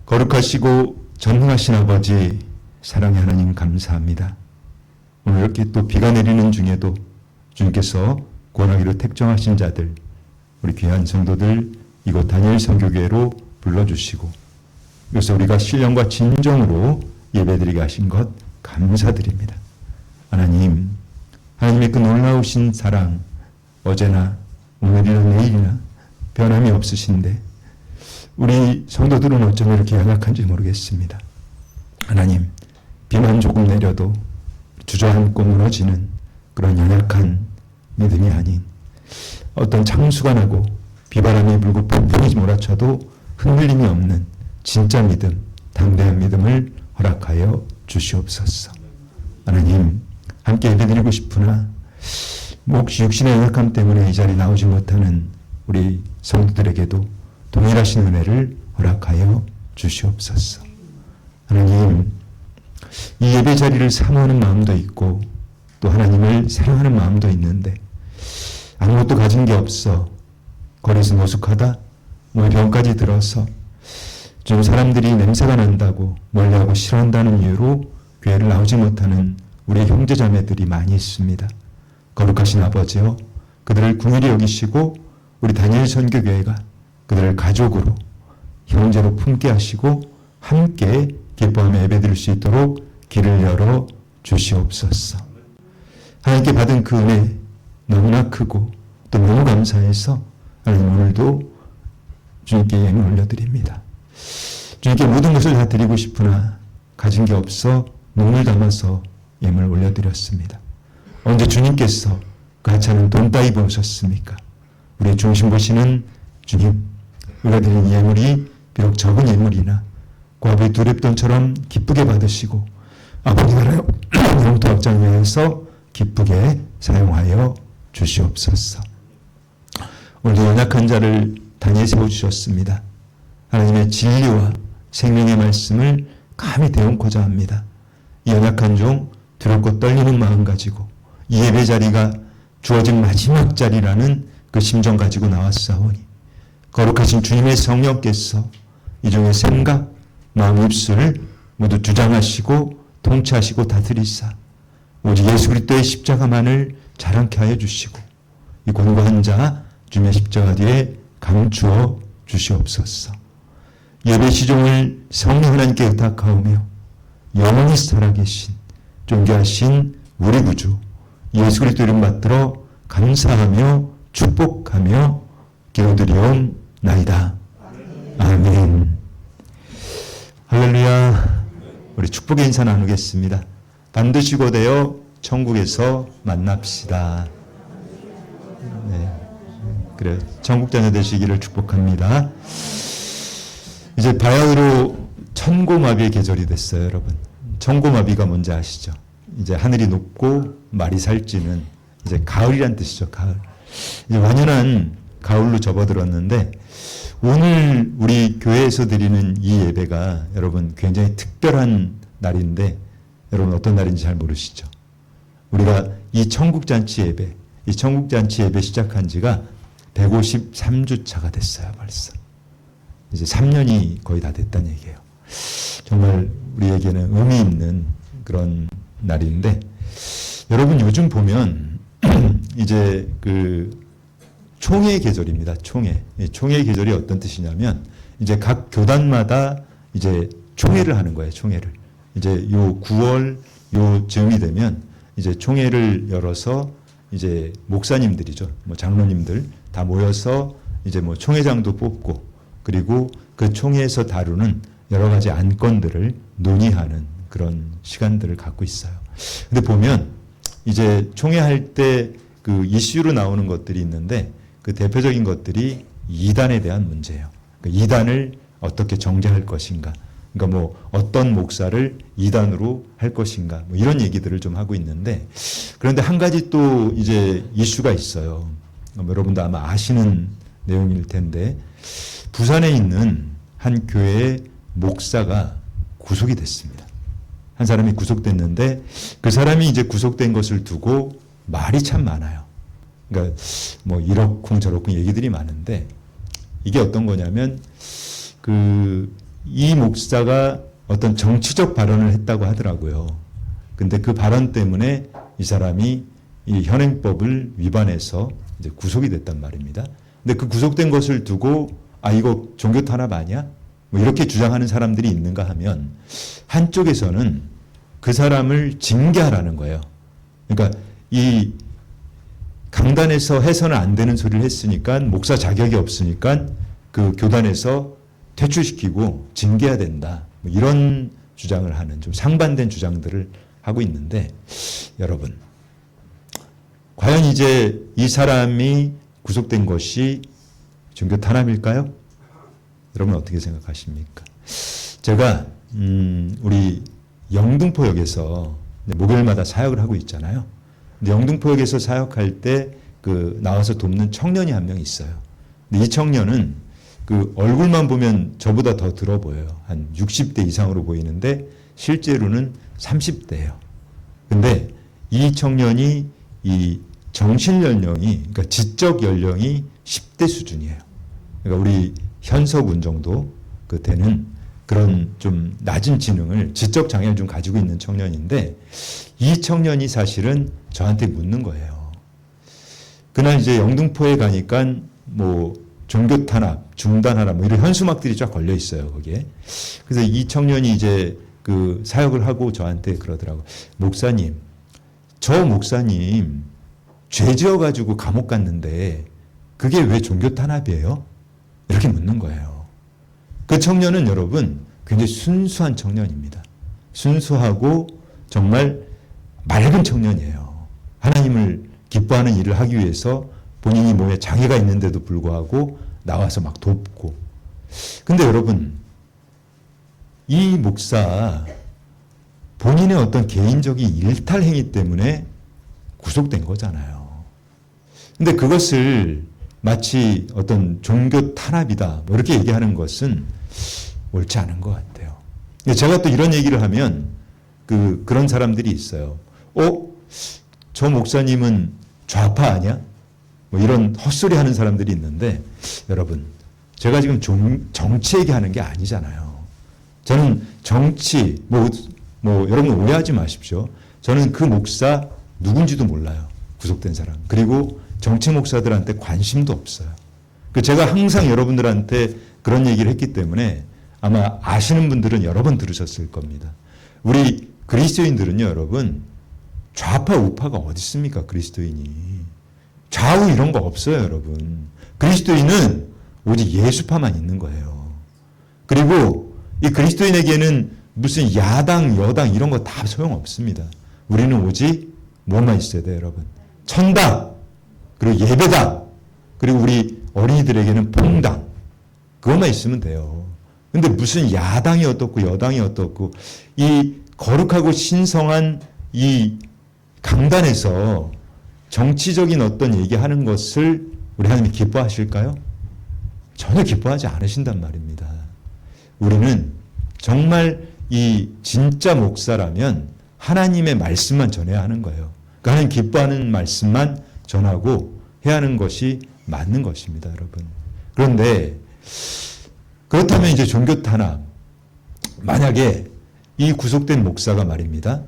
거룩하시고 전능하신 아버지, 사랑의 하나님 감사합니다. 오늘 이렇게 또 비가 내리는 중에도 주님께서 구원하기로 택정하신 자들, 우리 귀한 성도들 이곳 다니엘 선교교회로 불러주시고, 그래서 우리가 신령과 진정으로 예배드리게 하신 것 감사드립니다. 하나님, 하나님의 그 놀라우신 사랑, 어제나 오늘이나 내일이나 변함이 없으신데 우리 성도들은 어쩜 이렇게 연약한지 모르겠습니다. 하나님, 비만 조금 내려도 주저앉고 무너지는 그런 연약한 믿음이 아닌, 어떤 창수가 나고 비바람이 불고 폭풍이 몰아쳐도 흔들림이 없는 진짜 믿음, 담대한 믿음을 허락하여 주시옵소서. 하나님, 함께 예배드리고 싶으나 혹시 육신의 연약함 때문에 이 자리에 나오지 못하는 우리 성도들에게도 동일하신 은혜를 허락하여 주시옵소서. 하나님, 이 예배 자리를 사모하는 마음도 있고 또 하나님을 사랑하는 마음도 있는데 아무것도 가진 게 없어 거리에서 노숙하다 병까지 들어서 좀 사람들이 냄새가 난다고 멀리하고 싫어한다는 이유로 교회를 나오지 못하는 우리 형제자매들이 많이 있습니다. 거룩하신 아버지여, 그들을 긍휼히 여기시고 우리 다니엘 선교교회가 그들을 가족으로 형제로 품게 하시고 함께 기뻐하며 예배드릴 수 있도록 길을 열어 주시옵소서. 하나님께 받은 그 은혜 너무나 크고 또 너무 감사해서 하나님 오늘도 주님께 예물 올려드립니다. 주님께 모든 것을 다 드리고 싶으나 가진 게 없어 눈물 담아서 예물 올려드렸습니다. 언제 주님께서 그 하찮은 돈 따위 보셨습니까? 우리의 중심 보시는 주님, 우리가 드린 예물이 비록 적은 예물이나 과부의 두렙돈처럼 기쁘게 받으시고 아버지 나라의 영토 확장 위해서 기쁘게 사용하여 주시옵소서. 오늘도 연약한 자를 단위에 세워주셨습니다. 하나님의 진리와 생명의 말씀을 감히 대언코자 합니다. 이 연약한 종 두렵고 떨리는 마음 가지고 이 예배 자리가 주어진 마지막 자리라는 그 심정 가지고 나왔사오니 거룩하신 주님의 성령께서 이 종의 생각, 마음, 입술을 모두 주장하시고 통치하시고 다스리사 오직 예수 그리스도의 십자가만을 자랑케 하여 주시고 이 곤고한 자 주님의 십자가 뒤에 감추어 주시옵소서. 예배 시종을 성령 하나님께 의탁하오며 영원히 살아계신 존귀하신 우리 구주 예수 그리스도 이름 받들어 감사하며 축복하며 기도드리옵나이다. 아멘. 할렐루야. 우리 축복의 인사 나누겠습니다. 반드시 곧되어 천국에서 만납시다. 네. 그래, 천국 자녀 되시기를 축복합니다. 이제 바야흐로 천고마비의 계절이 됐어요, 여러분. 천고마비가 뭔지 아시죠? 이제 하늘이 높고 말이 살찌는 이제 가을이란 뜻이죠, 가을. 이제 완연한 가을로 접어들었는데 오늘 우리 교회에서 드리는 이 예배가 여러분 굉장히 특별한 날인데 여러분 어떤 날인지 잘 모르시죠? 우리가 이 천국잔치 예배, 이 천국잔치 예배 시작한 지가 153주 차가 됐어요, 벌써. 이제 3년이 거의 다 됐다는 얘기예요. 정말 우리에게는 의미 있는 그런 날인데 여러분 요즘 보면 이제 그 총회 계절입니다. 총회. 총회 계절이 어떤 뜻이냐면 이제 각 교단마다 이제 총회를 하는 거예요. 총회를. 이제 요 9월 요 즈음이 되면 이제 총회를 열어서 이제 목사님들이죠. 뭐 장로님들 다 모여서 이제 뭐 총회장도 뽑고 그리고 그 총회에서 다루는 여러 가지 안건들을 논의하는 그런 시간들을 갖고 있어요. 근데 보면 이제 총회할 때 그 이슈로 나오는 것들이 있는데 그 대표적인 것들이 이단에 대한 문제예요. 그러니까 이단을 어떻게 정죄할 것인가. 그러니까 뭐 어떤 목사를 이단으로 할 것인가. 뭐 이런 얘기들을 좀 하고 있는데 그런데 한 가지 또 이제 이슈가 있어요. 여러분도 아마 아시는 내용일 텐데 부산에 있는 한 교회의 목사가 구속이 됐습니다. 한 사람이 구속됐는데 그 사람이 이제 구속된 것을 두고 말이 참 많아요. 그러니까 뭐 이러쿵 저러쿵 얘기들이 많은데 이게 어떤 거냐면 그 이 목사가 어떤 정치적 발언을 했다고 하더라고요. 근데 그 발언 때문에 이 사람이 이 현행법을 위반해서 이제 구속이 됐단 말입니다. 근데 그 구속된 것을 두고 이거 종교 탄압 아니야? 뭐 이렇게 주장하는 사람들이 있는가 하면 한쪽에서는 그 사람을 징계하라는 거예요. 그러니까 이 강단에서 해서는 안 되는 소리를 했으니까 목사 자격이 없으니까 그 교단에서 퇴출시키고 징계해야 된다. 뭐 이런 주장을 하는 좀 상반된 주장들을 하고 있는데 여러분 과연 이제 이 사람이 구속된 것이 종교 탄압일까요? 여러분 어떻게 생각하십니까? 제가 우리 영등포역에서 목요일마다 사역을 하고 있잖아요. 근데 영등포역에서 사역할 때 그 나와서 돕는 청년이 한 명 있어요. 근데 이 청년은 그 얼굴만 보면 저보다 더 들어 보여요. 한 60대 이상으로 보이는데 실제로는 30대예요. 근데 이 청년이 이 정신 연령이 그러니까 지적 연령이 10대 수준이에요. 그러니까 우리 현석운 정도 그 되는 그런 좀 낮은 지능을 지적 장애를 좀 가지고 있는 청년인데 이 청년이 사실은 저한테 묻는 거예요. 그날 이제 영등포에 가니까 뭐 종교 탄압, 중단하라 뭐 이런 현수막들이 쫙 걸려 있어요, 거기에. 그래서 이 청년이 이제 그 사역을 하고 저한테 그러더라고요. 목사님, 저 목사님 죄 지어가지고 감옥 갔는데 그게 왜 종교 탄압이에요? 이렇게 묻는 거예요. 그 청년은 여러분 굉장히 순수한 청년입니다. 순수하고 정말 맑은 청년이에요. 하나님을 기뻐하는 일을 하기 위해서 본인이 몸에 장애가 있는데도 불구하고 나와서 막 돕고. 근데 여러분, 이 목사 본인의 어떤 개인적인 일탈 행위 때문에 구속된 거잖아요. 근데 그것을 마치 어떤 종교 탄압이다 뭐 이렇게 얘기하는 것은 옳지 않은 것 같아요. 제가 또 이런 얘기를 하면 그런 사람들이 있어요. 저 목사님은 좌파 아니야? 뭐 이런 헛소리 하는 사람들이 있는데 여러분 제가 지금 정치 얘기하는 게 아니잖아요. 저는 정치 뭐 여러분 오해하지 마십시오. 저는 그 목사 누군지도 몰라요. 구속된 사람. 그리고 정치 목사들한테 관심도 없어요. 제가 항상 여러분들한테 그런 얘기를 했기 때문에 아마 아시는 분들은 여러 번 들으셨을 겁니다. 우리 그리스도인들은요, 여러분 좌파 우파가 어디 있습니까? 그리스도인이 좌우 이런 거 없어요, 여러분. 그리스도인은 오직 예수파만 있는 거예요. 그리고 이 그리스도인에게는 무슨 야당, 여당 이런 거 다 소용없습니다. 우리는 오직 뭐만 있어야 돼요, 여러분? 천당, 그리고 예배당, 그리고 우리 어린이들에게는 봉당. 그것만 있으면 돼요. 근데 무슨 야당이 어떻고 여당이 어떻고 이 거룩하고 신성한 이 강단에서 정치적인 어떤 얘기하는 것을 우리 하나님이 기뻐하실까요? 전혀 기뻐하지 않으신단 말입니다. 우리는 정말 이 진짜 목사라면 하나님의 말씀만 전해야 하는 거예요. 그러니까 하나님 기뻐하는 말씀만 전하고 해야 하는 것이 맞는 것입니다, 여러분. 그런데 그렇다면 이제 종교 탄압, 만약에 이 구속된 목사가 말입니다.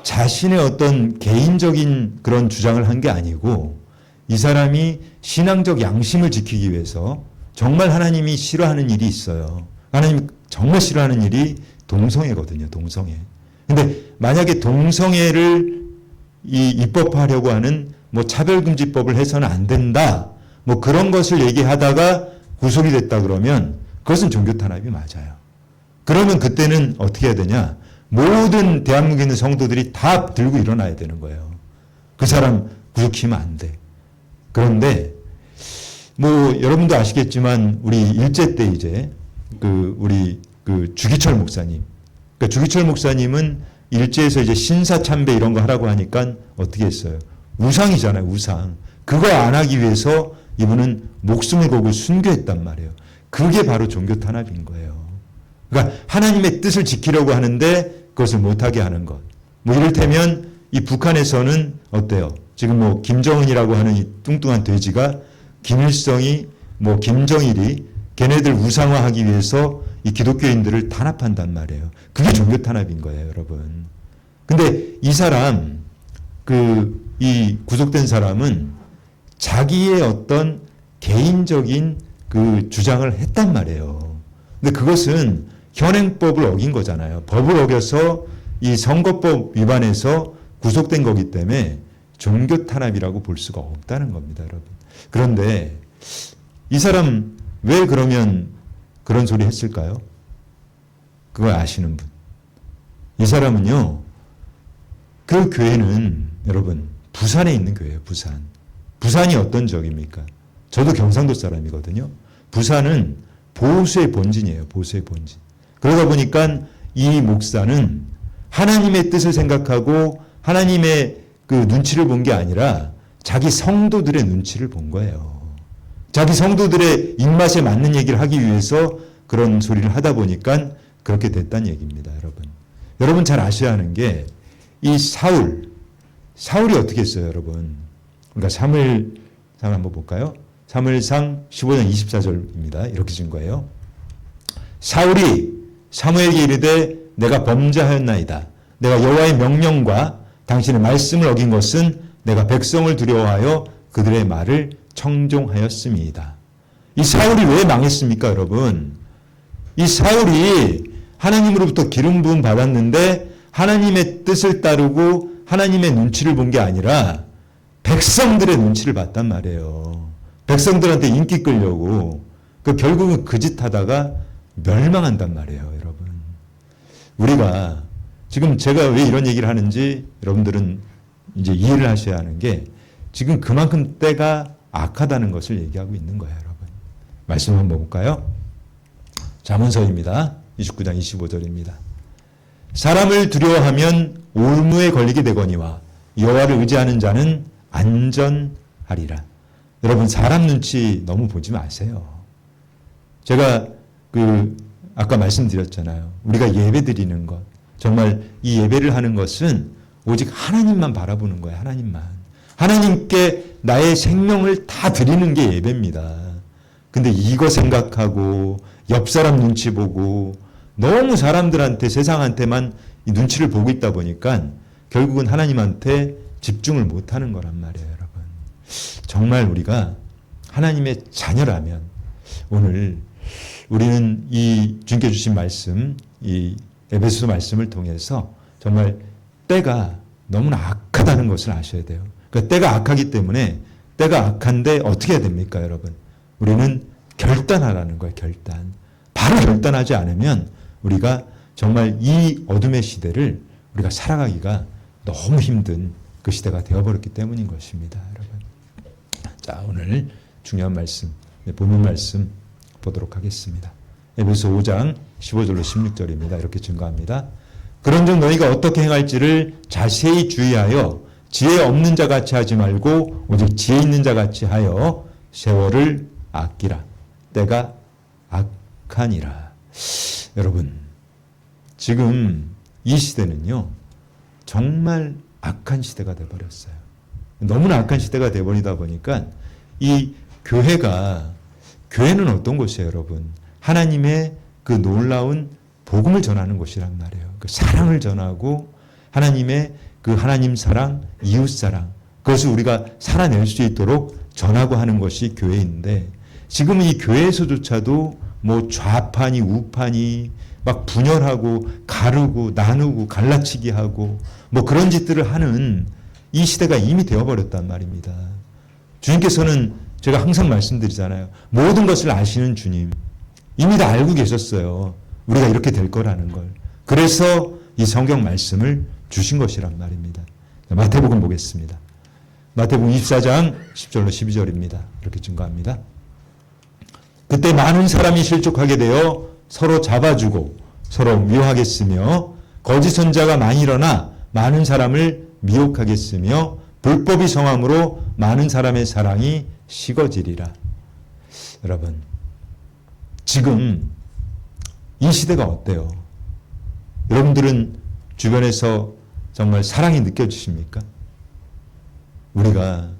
자신의 어떤 개인적인 그런 주장을 한 게 아니고 이 사람이 신앙적 양심을 지키기 위해서 정말 하나님이 싫어하는 일이 있어요. 하나님 정말 싫어하는 일이 동성애거든요. 동성애. 근데 만약에 동성애를 입법하려고 하는 뭐 차별금지법을 해서는 안 된다. 뭐 그런 것을 얘기하다가 구속이 됐다 그러면 그것은 종교 탄압이 맞아요. 그러면 그때는 어떻게 해야 되냐? 모든 대한민국에 있는 성도들이 다 들고 일어나야 되는 거예요. 그 사람 구속시키면 안 돼. 그런데 뭐 여러분도 아시겠지만 우리 일제 때 이제 우리 주기철 목사님, 그러니까 주기철 목사님은 일제에서 이제 신사참배 이런 거 하라고 하니까 어떻게 했어요? 우상이잖아요, 우상. 그거 안 하기 위해서 이분은 목숨을 걸고 순교했단 말이에요. 그게 바로 종교 탄압인 거예요. 그러니까 하나님의 뜻을 지키려고 하는데 그것을 못하게 하는 것. 뭐 이를테면 이 북한에서는 어때요? 지금 뭐 김정은이라고 하는 이 뚱뚱한 돼지가 김일성이 뭐 김정일이 걔네들 우상화하기 위해서 이 기독교인들을 탄압한단 말이에요. 그게 종교 탄압인 거예요, 여러분. 근데 이 사람, 이 구속된 사람은 자기의 어떤 개인적인 그 주장을 했단 말이에요. 근데 그것은 현행법을 어긴 거잖아요. 법을 어겨서 이 선거법 위반해서 구속된 거기 때문에 종교 탄압이라고 볼 수가 없다는 겁니다, 여러분. 그런데 이 사람 왜 그러면 그런 소리 했을까요? 그걸 아시는 분. 이 사람은요, 그 교회는 여러분 부산에 있는 교회예요. 부산. 부산이 어떤 지역입니까? 저도 경상도 사람이거든요. 부산은 보수의 본진이에요. 보수의 본진. 그러다 보니까 이 목사는 하나님의 뜻을 생각하고 하나님의 그 눈치를 본 게 아니라 자기 성도들의 눈치를 본 거예요. 자기 성도들의 입맛에 맞는 얘기를 하기 위해서 그런 소리를 하다 보니까 그렇게 됐다는 얘기입니다, 여러분. 여러분 잘 아셔야 하는 게 이 사울이 어떻게 했어요, 여러분? 그러니까 사무엘상 한번 볼까요? 사무엘상 15장 24절입니다. 이렇게 준 거예요. 사울이 사무엘에게 이르되 내가 범죄하였나이다. 내가 여호와의 명령과 당신의 말씀을 어긴 것은 내가 백성을 두려워하여 그들의 말을 청종하였음이다. 이 사울이 왜 망했습니까, 여러분? 이 사울이 하나님으로부터 기름 부음 받았는데 하나님의 뜻을 따르고 하나님의 눈치를 본 게 아니라 백성들의 눈치를 봤단 말이에요. 백성들한테 인기 끌려고 결국은 그 짓 하다가 멸망한단 말이에요, 여러분. 우리가 지금 제가 왜 이런 얘기를 하는지 여러분들은 이제 이해를 하셔야 하는 게 지금 그만큼 때가 악하다는 것을 얘기하고 있는 거예요, 여러분. 말씀 한번 볼까요? 잠언서입니다. 29장 25절입니다. 사람을 두려워하면 올무에 걸리게 되거니와 여호와를 의지하는 자는 안전하리라. 여러분 사람 눈치 너무 보지 마세요. 제가 아까 말씀드렸잖아요. 우리가 예배 드리는 것, 정말 이 예배를 하는 것은 오직 하나님만 바라보는 거예요. 하나님만. 하나님께 나의 생명을 다 드리는 게 예배입니다. 근데 이거 생각하고 옆 사람 눈치 보고 너무 사람들한테 세상한테만 이 눈치를 보고 있다 보니까 결국은 하나님한테 집중을 못하는 거란 말이에요, 여러분. 정말 우리가 하나님의 자녀라면 오늘 우리는 이 주님께 주신 말씀, 이 에베소서 말씀을 통해서 정말 때가 너무나 악하다는 것을 아셔야 돼요. 그러니까 때가 악하기 때문에 때가 악한데 어떻게 해야 됩니까, 여러분? 우리는 결단하라는 거예요, 결단. 바로 결단하지 않으면 우리가 정말 이 어둠의 시대를 우리가 살아가기가 너무 힘든 그 시대가 되어버렸기 때문인 것입니다, 여러분. 자, 오늘 중요한 말씀, 본문 말씀 보도록 하겠습니다. 에베소 5장 15절로 16절입니다. 이렇게 증거합니다. 그런즉 너희가 어떻게 행할지를 자세히 주의하여 지혜 없는 자 같이 하지 말고 오직 지혜 있는 자 같이 하여 세월을 아끼라. 때가 악하니라. 여러분, 지금 이 시대는요, 정말 악한 시대가 되어버렸어요. 너무나 악한 시대가 되어버리다 보니까 이 교회는 어떤 곳이에요, 여러분? 하나님의 그 놀라운 복음을 전하는 곳이란 말이에요. 그 사랑을 전하고 하나님의 그 하나님 사랑, 이웃 사랑, 그것을 우리가 살아낼 수 있도록 전하고 하는 것이 교회인데 지금 이 교회에서조차도 뭐 좌파니 우파니 막 분열하고 가르고 나누고 갈라치기 하고 뭐 그런 짓들을 하는 이 시대가 이미 되어버렸단 말입니다. 주님께서는 제가 항상 말씀드리잖아요. 모든 것을 아시는 주님. 이미 다 알고 계셨어요. 우리가 이렇게 될 거라는 걸. 그래서 이 성경 말씀을 주신 것이란 말입니다. 마태복음 보겠습니다. 마태복음 24장 10절로 12절입니다. 이렇게 증거합니다. 그때 많은 사람이 실족하게 되어 서로 잡아주고 서로 미워하겠으며 거짓 선자가 많이 일어나 많은 사람을 미혹하겠으며 불법이 성함으로 많은 사람의 사랑이 식어지리라. 여러분, 지금 이 시대가 어때요? 여러분들은 주변에서 정말 사랑이 느껴지십니까? 우리가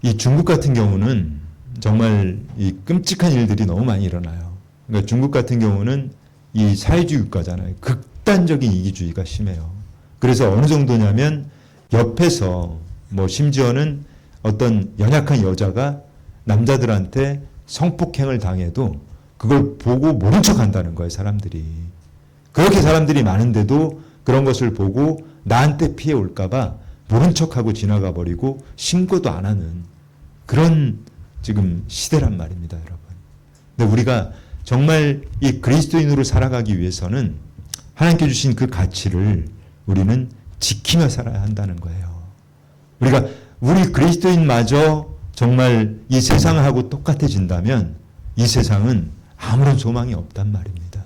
이 중국 같은 경우는 정말 이 끔찍한 일들이 너무 많이 일어나요. 그러니까 중국 같은 경우는 이 사회주의 국가잖아요. 극단적인 이기주의가 심해요. 그래서 어느 정도냐면 옆에서 뭐 심지어는 어떤 연약한 여자가 남자들한테 성폭행을 당해도 그걸 보고 모른 척 한다는 거예요, 사람들이. 그렇게 사람들이 많은데도 그런 것을 보고 나한테 피해 올까봐 모른 척하고 지나가 버리고 신고도 안 하는 그런 지금 시대란 말입니다, 여러분. 근데 우리가 정말 이 그리스도인으로 살아가기 위해서는 하나님께 주신 그 가치를 우리는 지키며 살아야 한다는 거예요. 우리 그리스도인마저 정말 이 세상하고 똑같아진다면 이 세상은 아무런 소망이 없단 말입니다.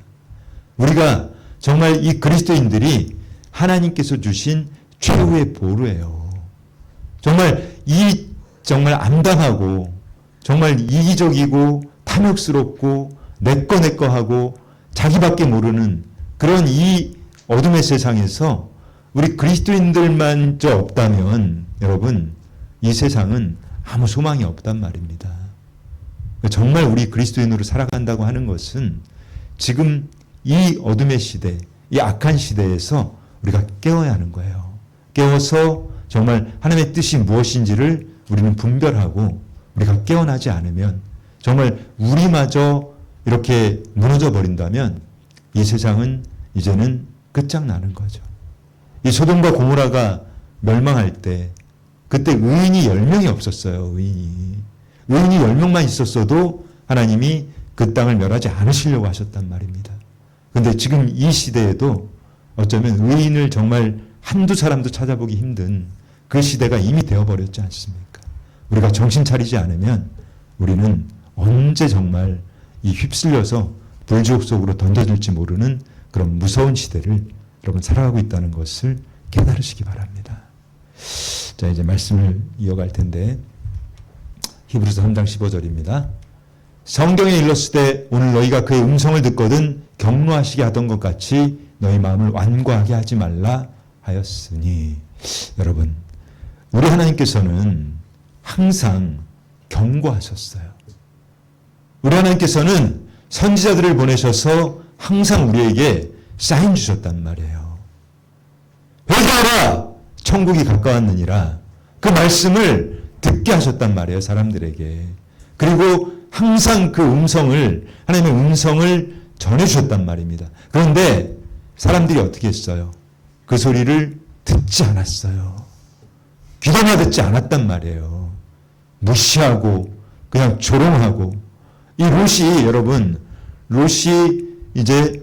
우리가 정말 이 그리스도인들이 하나님께서 주신 최후의 보루예요. 정말 암담하고 정말 이기적이고 탐욕스럽고 내꺼 하고 자기밖에 모르는 그런 이 어둠의 세상에서 우리 그리스도인들만저 없다면 여러분 이 세상은 아무 소망이 없단 말입니다. 정말 우리 그리스도인으로 살아간다고 하는 것은 지금 이 어둠의 시대, 이 악한 시대에서 우리가 깨어야 하는 거예요. 깨어서 정말 하나님의 뜻이 무엇인지를 우리는 분별하고 우리가 깨어나지 않으면 정말 우리마저 이렇게 무너져 버린다면 이 세상은 이제는 끝장나는 거죠. 이 소돔과 고모라가 멸망할 때 그때 의인이 10명이 없었어요. 의인이 10명만 있었어도 하나님이 그 땅을 멸하지 않으시려고 하셨단 말입니다. 그런데 지금 이 시대에도 어쩌면 의인을 정말 한두 사람도 찾아보기 힘든 그 시대가 이미 되어버렸지 않습니까? 우리가 정신 차리지 않으면 우리는 언제 정말 이 휩쓸려서 불지옥 속으로 던져질지 모르는 그런 무서운 시대를 여러분 살아가고 있다는 것을 깨달으시기 바랍니다. 자, 이제 말씀을 이어갈 텐데 히브리서 3장 15절입니다. 성경에 일렀을 때 오늘 너희가 그의 음성을 듣거든 경노하시게 하던 것 같이 너희 마음을 완고하게 하지 말라 하였으니. 여러분, 우리 하나님께서는 항상 경고하셨어요. 우리 하나님께서는 선지자들을 보내셔서 항상 우리에게 사인 주셨단 말이에요. 회개하라! 천국이 가까웠느니라. 그 말씀을 듣게 하셨단 말이에요, 사람들에게. 그리고 항상 그 음성을, 하나님의 음성을 전해주셨단 말입니다. 그런데 사람들이 어떻게 했어요? 그 소리를 듣지 않았어요. 귀담아 듣지 않았단 말이에요. 무시하고 그냥 조롱하고. 이 롯이, 여러분, 롯이 이제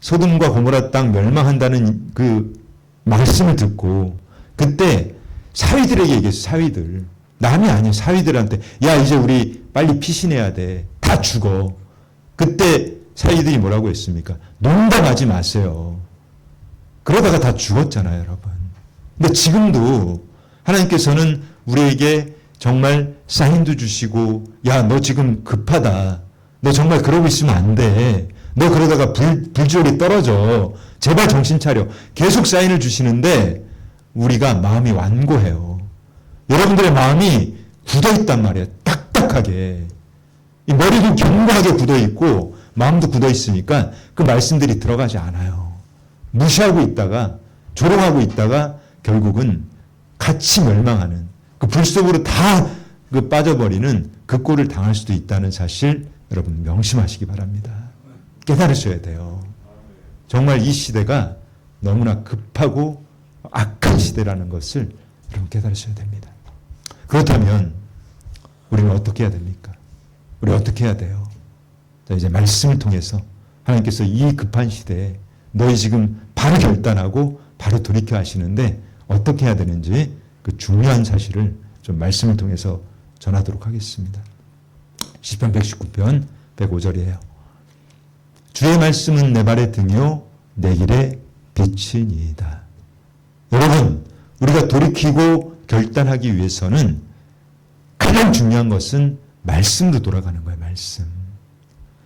소돔과 고모라 땅 멸망한다는 그 말씀을 듣고 그때 사위들에게 얘기했어요. 사위들. 남이 아니에요. 사위들한테 야 이제 우리 빨리 피신해야 돼. 다 죽어. 그때 사위들이 뭐라고 했습니까? 농담하지 마세요. 그러다가 다 죽었잖아요, 여러분. 근데 지금도 하나님께서는 우리에게 정말 사인도 주시고 야 너 지금 급하다. 너 정말 그러고 있으면 안 돼. 너 그러다가 불지옥에 떨어져. 제발 정신 차려. 계속 사인을 주시는데 우리가 마음이 완고해요. 여러분들의 마음이 굳어있단 말이에요. 딱딱하게. 이 머리도 견고하게 굳어있고 마음도 굳어있으니까 그 말씀들이 들어가지 않아요. 무시하고 있다가 조롱하고 있다가 결국은 같이 멸망하는 그 불 속으로 다 그 빠져버리는 그 꼴을 당할 수도 있다는 사실 여러분 명심하시기 바랍니다. 깨달으셔야 돼요. 정말 이 시대가 너무나 급하고 악한 시대라는 것을 여러분 깨달으셔야 됩니다. 그렇다면 우리는 어떻게 해야 됩니까? 우리 어떻게 해야 돼요? 자, 이제 말씀을 통해서 하나님께서 이 급한 시대에 너희 지금 바로 결단하고 바로 돌이켜 하시는데 어떻게 해야 되는지 그 중요한 사실을 좀 말씀을 통해서 전하도록 하겠습니다. 시편 119편 105절이에요. 주의 말씀은 내 발의 등이요 내 길의 빛이니이다. 여러분, 우리가 돌이키고 결단하기 위해서는 가장 중요한 것은 말씀으로 돌아가는 거예요. 말씀.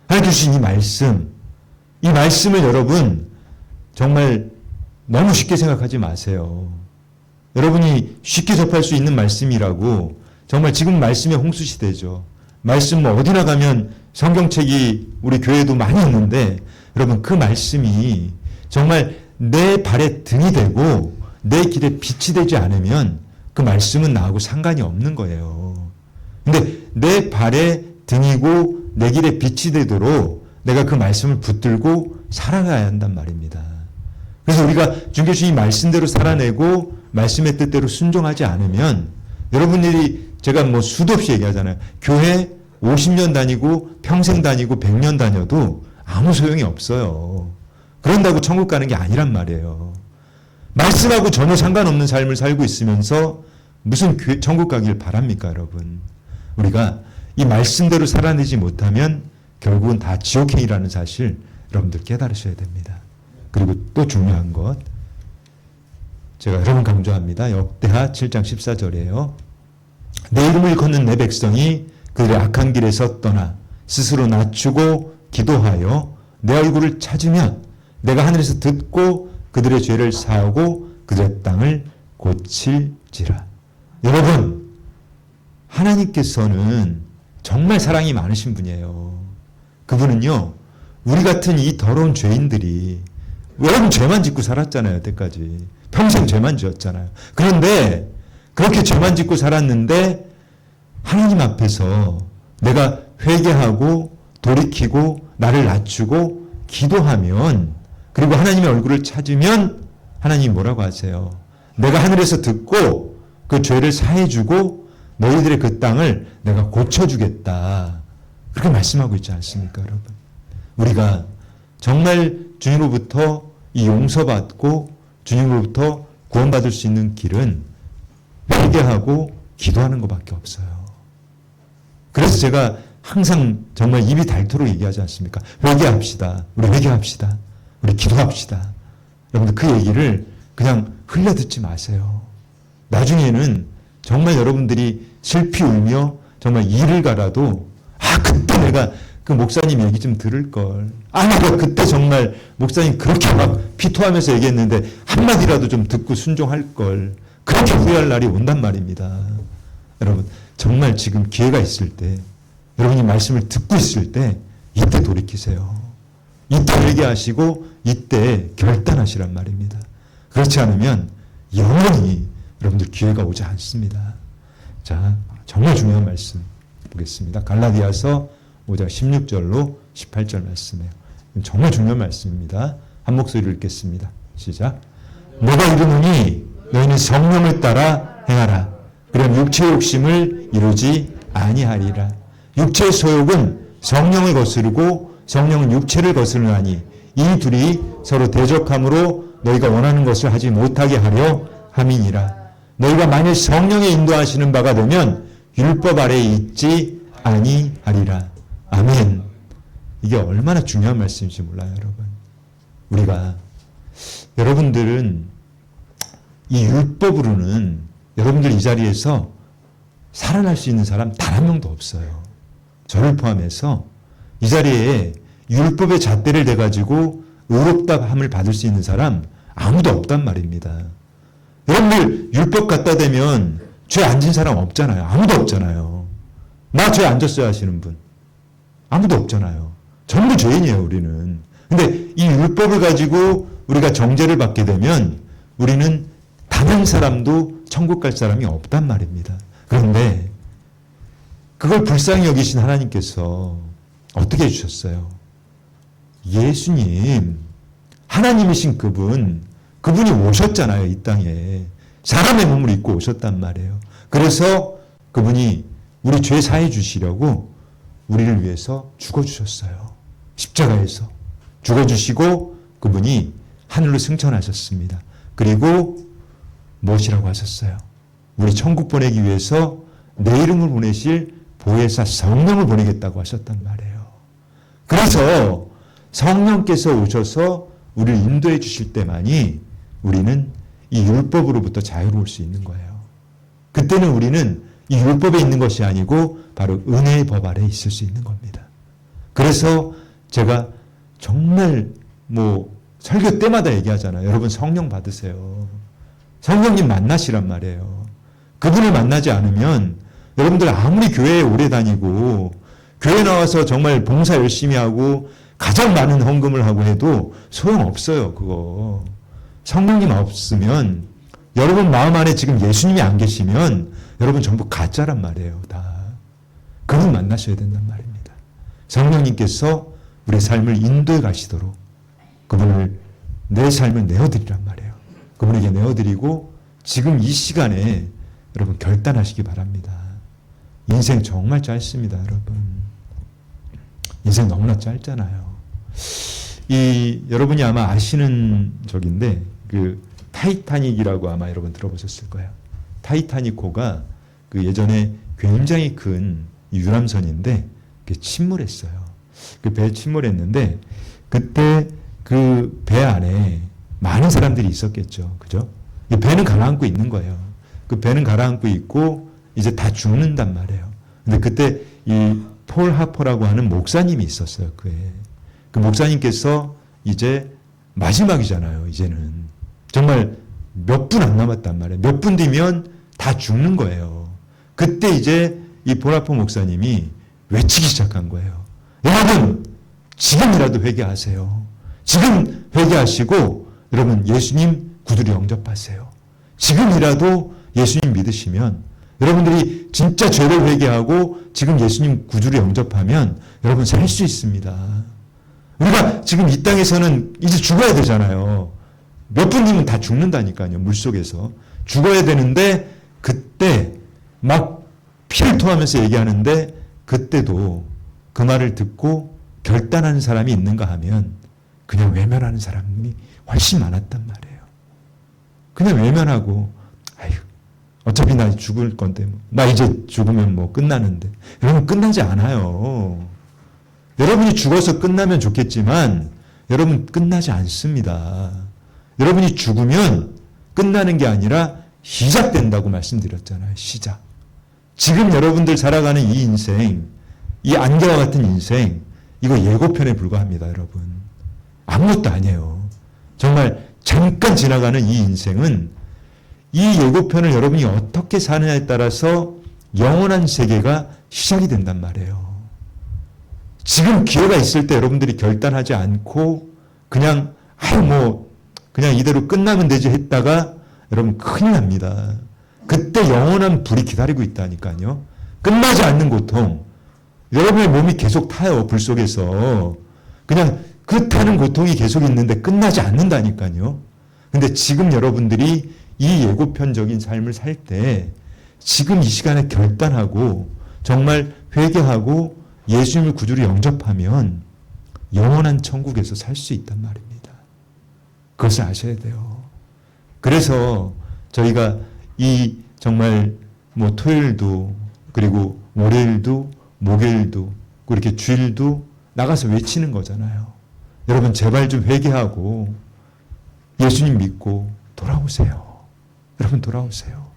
하나님 주신 이 말씀을 여러분 정말 너무 쉽게 생각하지 마세요. 여러분이 쉽게 접할 수 있는 말씀이라고 정말 지금 말씀의 홍수시대죠. 말씀 뭐 어디나 가면 성경책이 우리 교회도 많이 있는데 여러분 그 말씀이 정말 내 발에 등이 되고 내 길에 빛이 되지 않으면 그 말씀은 나하고 상관이 없는 거예요. 근데 내 발에 등이고 내 길에 빛이 되도록 내가 그 말씀을 붙들고 살아가야 한단 말입니다. 그래서 우리가 준 교수님 말씀대로 살아내고 말씀의 뜻대로 순종하지 않으면 여러분들이 제가 뭐 수도 없이 얘기하잖아요. 교회 50년 다니고 평생 다니고 100년 다녀도 아무 소용이 없어요. 그런다고 천국 가는 게 아니란 말이에요. 말씀하고 전혀 상관없는 삶을 살고 있으면서 무슨 천국 가길 바랍니까, 여러분? 우리가 이 말씀대로 살아내지 못하면 결국은 다 지옥행이라는 사실 여러분들 깨달으셔야 됩니다. 그리고 또 중요한 것, 제가 여러 번 강조합니다. 역대하 7장 14절이에요. 내 이름을 일컫는 내 백성이 그들의 악한 길에서 떠나 스스로 낮추고 기도하여 내 얼굴을 찾으면 내가 하늘에서 듣고 그들의 죄를 사하고 그들의 땅을 고칠지라. 여러분, 하나님께서는 정말 사랑이 많으신 분이에요. 그분은요, 우리 같은 이 더러운 죄인들이, 여러분 죄만 짓고 살았잖아요, 여태까지. 평생 죄만 지었잖아요. 그런데 그렇게 죄만 짓고 살았는데 하나님 앞에서 내가 회개하고 돌이키고 나를 낮추고 기도하면, 그리고 하나님의 얼굴을 찾으면 하나님이 뭐라고 하세요? 내가 하늘에서 듣고 그 죄를 사해주고 너희들의 그 땅을 내가 고쳐주겠다. 그렇게 말씀하고 있지 않습니까, 여러분? 우리가 정말 주님으로부터 이 용서받고 주님으로부터 구원받을 수 있는 길은 회개하고 기도하는 것밖에 없어요. 그래서 제가 항상 정말 입이 닳도록 얘기하지 않습니까? 회개합시다. 우리 회개합시다. 우리 기도합시다. 여러분들 그 얘기를 그냥 흘려듣지 마세요. 나중에는 정말 여러분들이 슬피 울며 정말 이를 갈아도 그때 내가 그 목사님 얘기 좀 들을 걸. 내가 그때 정말 목사님 그렇게 막 피토하면서 얘기했는데 한마디라도 좀 듣고 순종할 걸. 그렇게 후회할 날이 온단 말입니다. 여러분 정말 지금 기회가 있을 때, 여러분이 말씀을 듣고 있을 때 이때 돌이키세요. 이때 회개하시고 이때 결단하시란 말입니다. 그렇지 않으면 영원히 여러분들 기회가 오지 않습니다. 자, 정말 중요한 말씀 보겠습니다. 갈라디아서 5장 16절로 18절 말씀이에요. 정말 중요한 말씀입니다. 한 목소리로 읽겠습니다. 시작. 내가 이르노니 너희는 성령을 따라 행하라. 그럼 육체의 욕심을 이루지 아니하리라. 육체의 소욕은 성령을 거스르고 성령은 육체를 거스르나니 이 둘이 서로 대적함으로 너희가 원하는 것을 하지 못하게 하려 함이니라. 너희가 만일 성령의 인도하시는 바가 되면 율법 아래에 있지 아니하리라. 아멘. 이게 얼마나 중요한 말씀인지 몰라요, 여러분. 우리가, 여러분들은 이 율법으로는 여러분들 이 자리에서 살아날 수 있는 사람 단 한 명도 없어요. 저를 포함해서 이 자리에 율법의 잣대를 대가지고 의롭다함을 받을 수 있는 사람 아무도 없단 말입니다. 여러분들 율법 갖다 대면 죄 안 진 사람 없잖아요. 아무도 없잖아요. 나 죄 안 졌어요 하시는 분 아무도 없잖아요. 전부 죄인이에요, 우리는. 근데 이 율법을 가지고 우리가 정죄를 받게 되면 우리는 단 한 사람도 천국 갈 사람이 없단 말입니다. 그런데 그걸 불쌍히 여기신 하나님께서 어떻게 해주셨어요? 예수님, 하나님이신 그분이 오셨잖아요, 이 땅에. 사람의 몸을 입고 오셨단 말이에요. 그래서 그분이 우리 죄 사해 주시려고 우리를 위해서 죽어주셨어요. 십자가에서 죽어주시고 그분이 하늘로 승천하셨습니다. 그리고 무엇이라고 하셨어요? 우리 천국 보내기 위해서 내 이름을 보내실 보혜사 성령을 보내겠다고 하셨단 말이에요. 그래서 성령께서 오셔서 우리를 인도해 주실 때만이 우리는 이 율법으로부터 자유로울 수 있는 거예요. 그때는 우리는 이 율법에 있는 것이 아니고 바로 은혜의 법 아래에 있을 수 있는 겁니다. 그래서 제가 정말 설교 때마다 얘기하잖아요. 여러분 성령 받으세요. 성령님 만나시란 말이에요. 그분을 만나지 않으면 여러분들 아무리 교회에 오래 다니고 교회 나와서 정말 봉사 열심히 하고 가장 많은 헌금을 하고 해도 소용없어요. 그거. 성령님 없으면 여러분 마음 안에 지금 예수님이 안 계시면 여러분 전부 가짜란 말이에요. 다. 그분 만나셔야 된단 말입니다. 성령님께서 우리의 삶을 인도해 가시도록 그분을 내 삶을 내어드리란 말이에요. 그분에게 내어드리고 지금 이 시간에 여러분 결단하시기 바랍니다. 인생 정말 짧습니다, 여러분. 인생 너무나 짧잖아요. 여러분이 아마 아시는 적인데 그 타이타닉이라고 아마 여러분 들어보셨을 거예요. 타이타닉호가 그 예전에 굉장히 큰 유람선인데 침몰했어요. 그 배에 침몰했는데 그때 그 배 안에 많은 사람들이 있었겠죠. 그죠? 이 배는 가라앉고 있는 거예요. 그 배는 가라앉고 있고 이제 다 죽는단 말이에요. 근데 그때 이 폴 하퍼라고 하는 목사님이 있었어요. 그 목사님께서 이제 마지막이잖아요. 이제는 정말 몇 분 안 남았단 말이에요. 몇 분 뒤면 다 죽는 거예요. 그때 이제 이 폴 하퍼 목사님이 외치기 시작한 거예요. 여러분 지금이라도 회개하세요. 지금 회개하시고 여러분 예수님 구주로 영접하세요. 지금이라도 예수님 믿으시면 여러분들이 진짜 죄를 회개하고 지금 예수님 구주로 영접하면 여러분 살 수 있습니다. 우리가 지금 이 땅에서는 이제 죽어야 되잖아요. 몇 분 뒤면 다 죽는다니까요. 물속에서. 죽어야 되는데 그때 막 피를 토하면서 얘기하는데 그때도 그 말을 듣고 결단하는 사람이 있는가 하면 그냥 외면하는 사람이 훨씬 많았단 말이에요. 그냥 외면하고 아휴 어차피 나 죽을 건데 나 이제 죽으면 뭐 끝나는데 여러분 끝나지 않아요. 여러분이 죽어서 끝나면 좋겠지만 여러분 끝나지 않습니다. 여러분이 죽으면 끝나는 게 아니라 시작된다고 말씀드렸잖아요. 시작. 지금 여러분들 살아가는 이 인생, 이 안개와 같은 인생, 이거 예고편에 불과합니다, 여러분. 아무것도 아니에요. 정말 잠깐 지나가는 이 인생은 이 예고편을 여러분이 어떻게 사느냐에 따라서 영원한 세계가 시작이 된단 말이에요. 지금 기회가 있을 때 여러분들이 결단하지 않고 그냥 그냥 이대로 끝나면 되지 했다가 여러분 큰일 납니다. 그때 영원한 불이 기다리고 있다니까요. 끝나지 않는 고통. 여러분의 몸이 계속 타요. 불 속에서. 그냥 그 타는 고통이 계속 있는데 끝나지 않는다니까요. 근데 지금 여러분들이 이 예고편적인 삶을 살 때 지금 이 시간에 결단하고 정말 회개하고 예수님을 구주로 영접하면 영원한 천국에서 살 수 있단 말입니다. 그것을 아셔야 돼요. 그래서 저희가 이 정말 뭐 토요일도 그리고 월요일도 목요일도 그렇게 주일도 나가서 외치는 거잖아요. 여러분 제발 좀 회개하고 예수님 믿고 돌아오세요. 여러분 돌아오세요.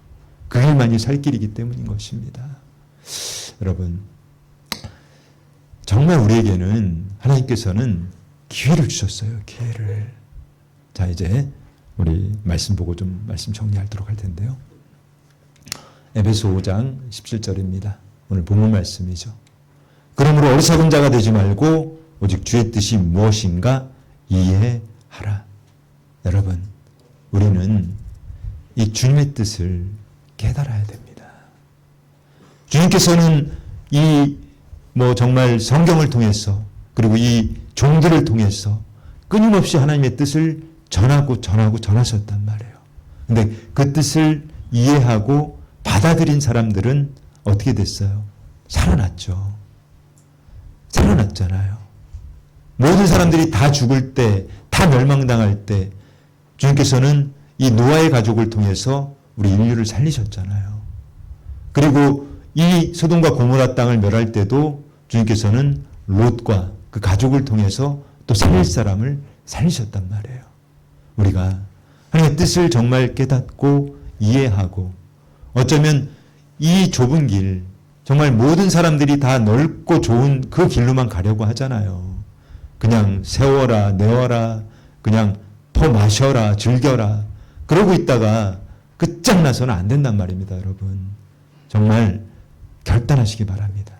그것만이 살 길이기 때문인 것입니다. 여러분 정말 우리에게는 하나님께서는 기회를 주셨어요. 기회를. 자 이제 우리 말씀 보고 좀 말씀 정리하도록 할 텐데요. 에베소 5장 17절입니다. 오늘 본문 말씀이죠. 그러므로 어리석은 자가 되지 말고 오직 주의 뜻이 무엇인가 이해하라. 여러분 우리는 이 주님의 뜻을 깨달아야 됩니다. 주님께서는 정말 성경을 통해서 그리고 이 종들을 통해서 끊임없이 하나님의 뜻을 전하셨단 말이에요. 근데 그 뜻을 이해하고 받아들인 사람들은 어떻게 됐어요? 살아났죠. 살아났잖아요. 모든 사람들이 다 죽을 때, 다 멸망당할 때 주님께서는 이 노아의 가족을 통해서 우리 인류를 살리셨잖아요. 그리고 이 소돔과 고모라 땅을 멸할 때도 주님께서는 롯과 그 가족을 통해서 또 살릴 사람을 살리셨단 말이에요. 우리가 하나님의 뜻을 정말 깨닫고 이해하고 어쩌면 이 좁은 길, 정말 모든 사람들이 다 넓고 좋은 그 길로만 가려고 하잖아요. 그냥 세워라, 내워라, 그냥 퍼마셔라, 즐겨라. 그러고 있다가 끝장나서는 안 된단 말입니다, 여러분. 정말 결단하시기 바랍니다.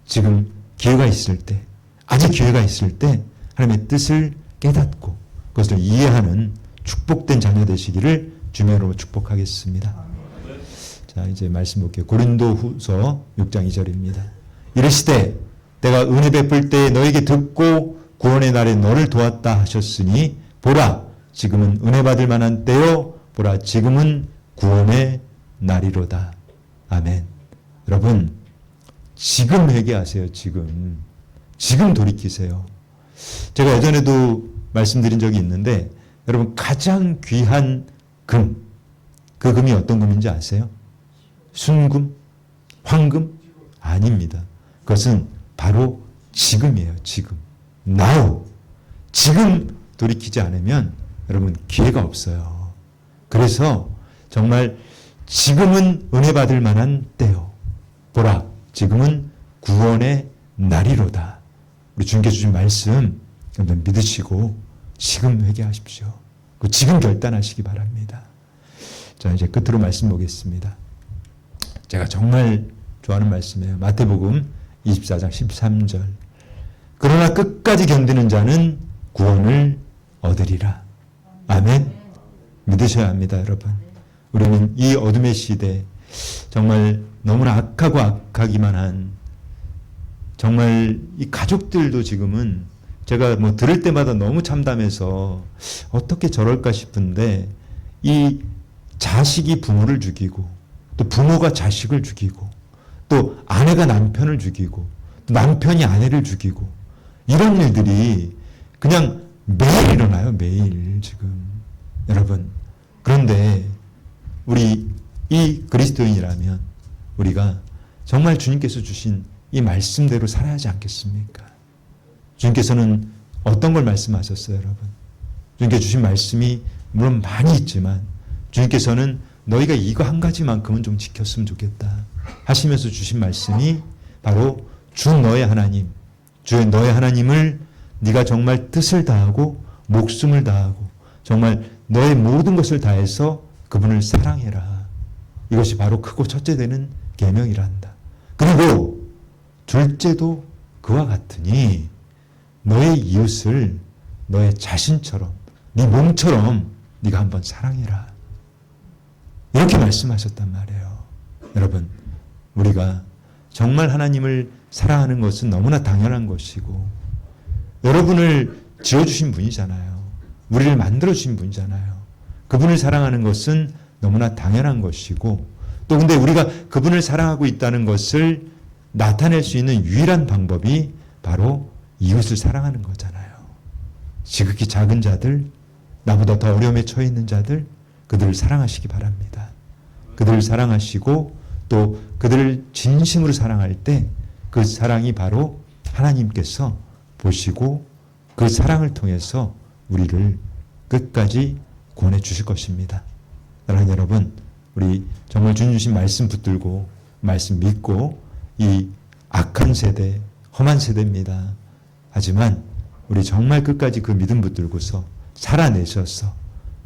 지금 기회가 있을 때, 아직 기회가 있을 때 하나님의 뜻을 깨닫고 그것을 이해하는 축복된 자녀 되시기를 주님으로 축복하겠습니다. 자, 이제 말씀 볼게요. 고린도후서 6장 2절입니다. 이르시되 내가 은혜 베풀 때 너에게 듣고 구원의 날에 너를 도왔다 하셨으니 보라 지금은 은혜 받을 만한 때요 보라 지금은 구원의 날이로다. 아멘. 여러분 지금 회개하세요. 지금 돌이키세요. 제가 예전에도 말씀드린 적이 있는데 여러분 가장 귀한 금, 그 금이 어떤 금인지 아세요? 순금? 황금? 아닙니다. 그것은 바로 지금이에요. 지금. now. 지금 돌이키지 않으면 여러분 기회가 없어요. 그래서 정말 지금은 은혜 받을 만한 때요. 보라, 지금은 구원의 날이로다. 우리 주님께서 주신 말씀 여러분 믿으시고 지금 회개하십시오. 지금 결단하시기 바랍니다. 자, 이제 끝으로 말씀 보겠습니다. 제가 정말 좋아하는 말씀이에요. 마태복음 24장 13절. 그러나 끝까지 견디는 자는 구원을 얻으리라. 아멘. 믿으셔야 합니다, 여러분. 우리는 이 어둠의 시대 정말 너무나 악하고 악하기만 한 정말 이 가족들도 지금은 제가 뭐 들을 때마다 너무 참담해서 어떻게 저럴까 싶은데 이 자식이 부모를 죽이고 또 부모가 자식을 죽이고 또 아내가 남편을 죽이고 또 남편이 아내를 죽이고 이런 일들이 그냥 매일 일어나요. 매일 지금. 여러분 그런데 우리 이 그리스도인이라면 우리가 정말 주님께서 주신 이 말씀대로 살아야 하지 않겠습니까? 주님께서는 어떤 걸 말씀하셨어요, 여러분? 주님께서 주신 말씀이 물론 많이 있지만 주님께서는 너희가 이거 한 가지만큼은 좀 지켰으면 좋겠다 하시면서 주신 말씀이 바로 주 너의 하나님, 주의 너의 하나님을 네가 정말 뜻을 다하고 목숨을 다하고 정말 너의 모든 것을 다해서 그분을 사랑해라. 이것이 바로 크고 첫째 되는 계명이란다. 그리고 둘째도 그와 같으니 너의 이웃을 너의 자신처럼 네 몸처럼 네가 한번 사랑해라. 이렇게 말씀하셨단 말이에요. 여러분 우리가 정말 하나님을 사랑하는 것은 너무나 당연한 것이고 여러분을 지어주신 분이잖아요. 우리를 만들어주신 분이잖아요. 그분을 사랑하는 것은 너무나 당연한 것이고 또 근데 우리가 그분을 사랑하고 있다는 것을 나타낼 수 있는 유일한 방법이 바로 이웃을 사랑하는 거잖아요. 지극히 작은 자들, 나보다 더 어려움에 처해 있는 자들, 그들을 사랑하시기 바랍니다. 그들을 사랑하시고 또 그들을 진심으로 사랑할 때 그 사랑이 바로 하나님께서 보시고 그 사랑을 통해서 우리를 끝까지 구원해 주실 것입니다. 사랑하는 여러분, 우리 정말 주님 주신 말씀 붙들고 말씀 믿고 이 악한 세대, 험한 세대입니다. 하지만 우리 정말 끝까지 그 믿음 붙들고서 살아내셔서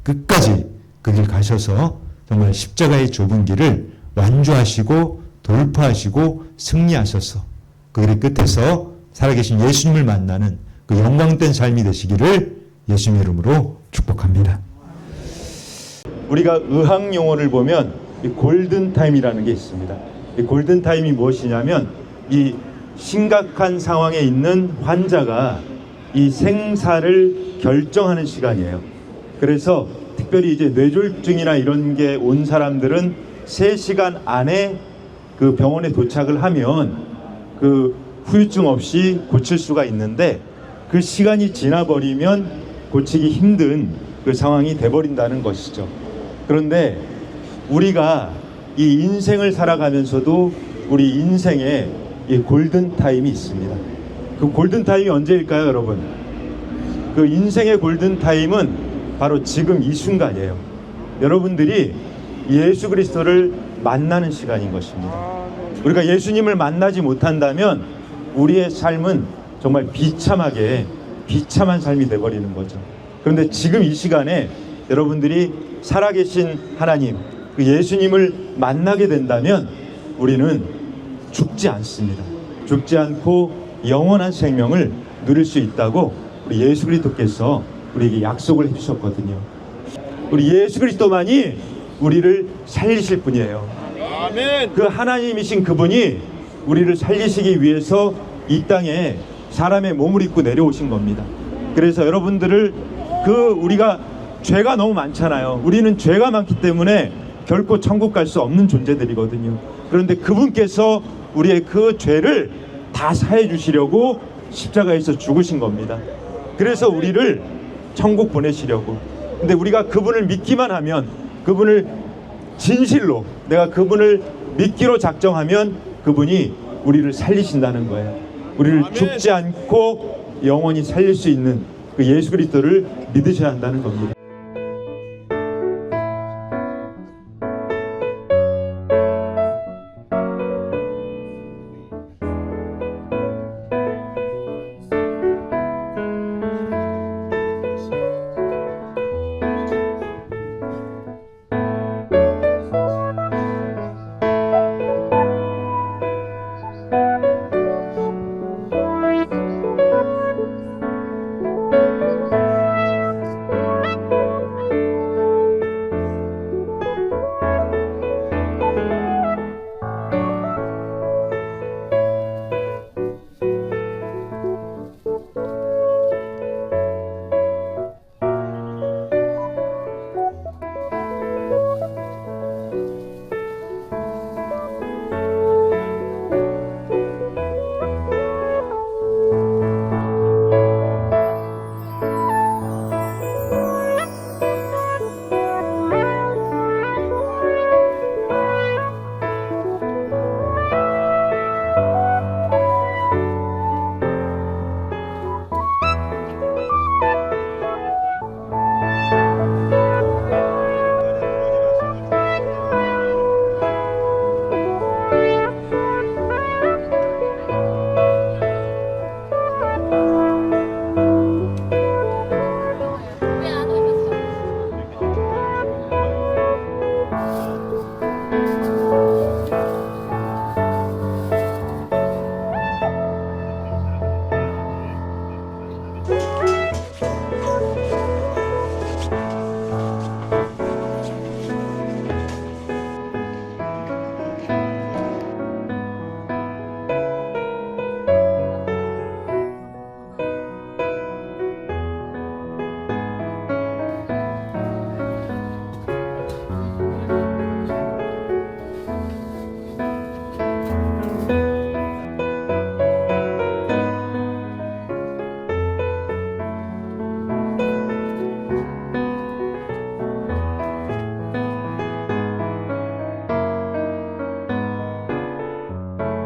끝까지 그 길 가셔서 정말 십자가의 좁은 길을 완주하시고 돌파하시고 승리하셔서 그 길 끝에서 살아계신 예수님을 만나는 그 영광된 삶이 되시기를 예수님의 이름으로 축복합니다. 우리가 의학 용어를 보면 이 골든타임이라는 게 있습니다. 이 골든타임이 무엇이냐면 이 심각한 상황에 있는 환자가 이 생사를 결정하는 시간이에요. 그래서 특별히 이제 뇌졸중이나 이런 게 온 사람들은 3시간 안에 그 병원에 도착을 하면 그 후유증 없이 고칠 수가 있는데 그 시간이 지나버리면 고치기 힘든 그 상황이 돼버린다는 것이죠. 그런데 우리가 이 인생을 살아가면서도 우리 인생에 이 골든타임이 있습니다. 그 골든타임이 언제일까요, 여러분? 그 인생의 골든타임은 바로 지금 이 순간이에요. 여러분들이 예수 그리스도를 만나는 시간인 것입니다. 우리가 예수님을 만나지 못한다면 우리의 삶은 정말 비참한 삶이 돼버리는 거죠. 그런데 지금 이 시간에 여러분들이 살아계신 하나님, 그 예수님을 만나게 된다면 우리는 죽지 않습니다. 죽지 않고 영원한 생명을 누릴 수 있다고 우리 예수 그리스도께서 우리에게 약속을 해주셨거든요. 우리 예수 그리스도만이 우리를 살리실 분이에요. 아멘. 그 하나님이신 그분이 우리를 살리시기 위해서 이 땅에 사람의 몸을 입고 내려오신 겁니다. 그래서 여러분들을 우리가 죄가 너무 많잖아요. 우리는 죄가 많기 때문에 결코 천국 갈 수 없는 존재들이거든요. 그런데 그분께서 우리의 그 죄를 다 사해 주시려고 십자가에서 죽으신 겁니다. 그래서 우리를 천국 보내시려고. 근데 우리가 그분을 믿기만 하면, 그분을 진실로 내가 그분을 믿기로 작정하면 그분이 우리를 살리신다는 거예요. 우리를 아멘. 죽지 않고 영원히 살릴 수 있는 그 예수 그리스도를 믿으셔야 한다는 겁니다.